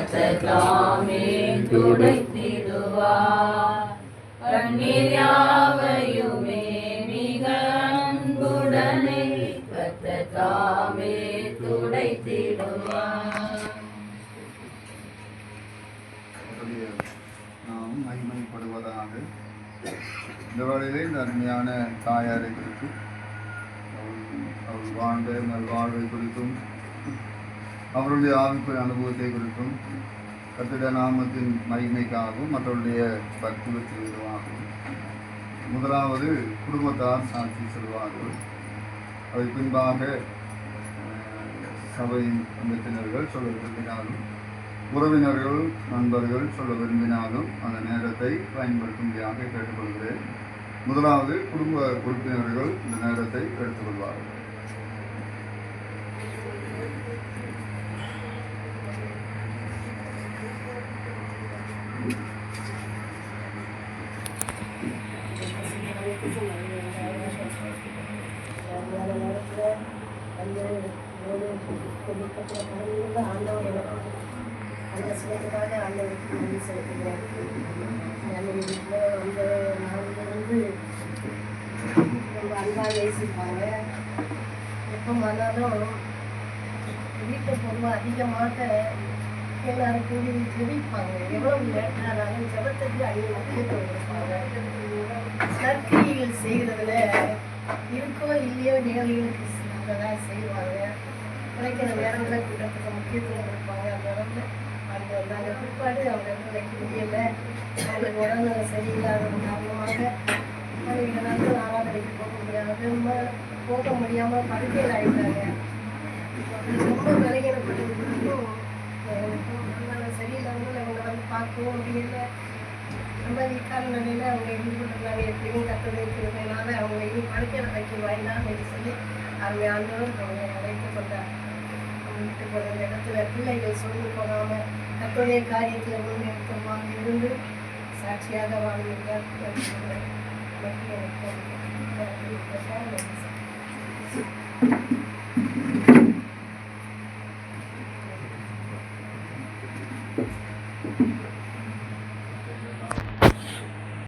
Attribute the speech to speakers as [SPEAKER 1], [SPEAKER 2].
[SPEAKER 1] கத்ததாமே துடைத்திடுவார். கண்ணீர் யாவையுமே மிக அன்புடனே கத்ததாமே துடைத்திடுவார்.
[SPEAKER 2] நாம் மகிமைப்படுவதாக. இந்த வேளையிலே இந்த அருமையான தாயாரை குறித்து அவர் வாழ்ந்த நல்வாழ்வை குறித்தும் அவருடைய ஆவிக்குரிய அனுபவத்தை குறித்தும் கர்த்தருடைய நாமத்தின் மகிமைக்காகவும் மற்றவருடைய பக்திவத்தை விதமாகவும் முதலாவது குடும்பத்தார் சாட்சி சொல்வார்கள். அதை பின்பாக சபையின் அங்கத்தினர்கள் சொல்ல விரும்பினாலும் உறவினர்கள் நண்பர்கள் சொல்ல விரும்பினாலும் அந்த நேரத்தை பயன்படுத்தும்படியாக கேட்டுக்கொள்கிறேன். முதலாவது குடும்ப உறுப்பினர்கள் இந்த நேரத்தை எடுத்துக்கொள்வார்கள்.
[SPEAKER 3] அந்த சிலத்துக்காக ஆண்டவருக்கு நன்றி செலுத்துகிறேன். என் வீட்டில் வந்து நாங்கள் வந்து ரொம்ப அன்பாக நேசிப்பாங்க. எப்போ வந்தாலும் வீட்டை பொருள் அதிகமாக எல்லாரும் கூடி ஜெபிப்பாங்க. எவ்வளவு லேட்டானாலும் ஜபத்துக்கு அதிக முக்கியத்துவம் கொடுப்பாங்க. நற்கிரிகள் செய்கிறதுல இருக்கோ இல்லையோ நிகழ்வுகளுக்கு தான் செய்வாங்க. கிடைக்கிற நேரங்களில் கூட்டத்துக்கு முக்கியத்துவம் கொடுப்பாங்க. அந்த இடத்துல அவங்க வந்தாங்க பிற்பாடு அவங்க வைக்க முடியலை. அவங்களுக்கு உடல்நிலை சரியில்லாத காரணமாக அவங்க வந்து ஆராதனைக்கு போக முடியாமல் படுக்கையில் ஆகிட்டாங்க. ரொம்ப விலகினப்பட்டதுக்கும் உடல்நிலை சரியில்லாமல் அவங்க வந்து பார்க்கவும் முடியலை. ரொம்ப வீக்கான நிலையில் அவங்க ஈடுபட்டுருந்தாங்க. எப்படியும் கத்ததை இருக்கிறதுனால அவங்க இன்னும் படுக்கையில் வைக்க வேண்டாம் என்று சொல்லி அவங்க ஆண்டவரும் அவங்க அழைத்து கொண்டார். விட்டு போகிற இடத்துல பிள்ளைகள் சொல்லி போகாமல் கத்தோடைய காரியத்தில் முன்னேற்றமாக இருந்து சாட்சியாக வாழ்ந்தார். எனக்கு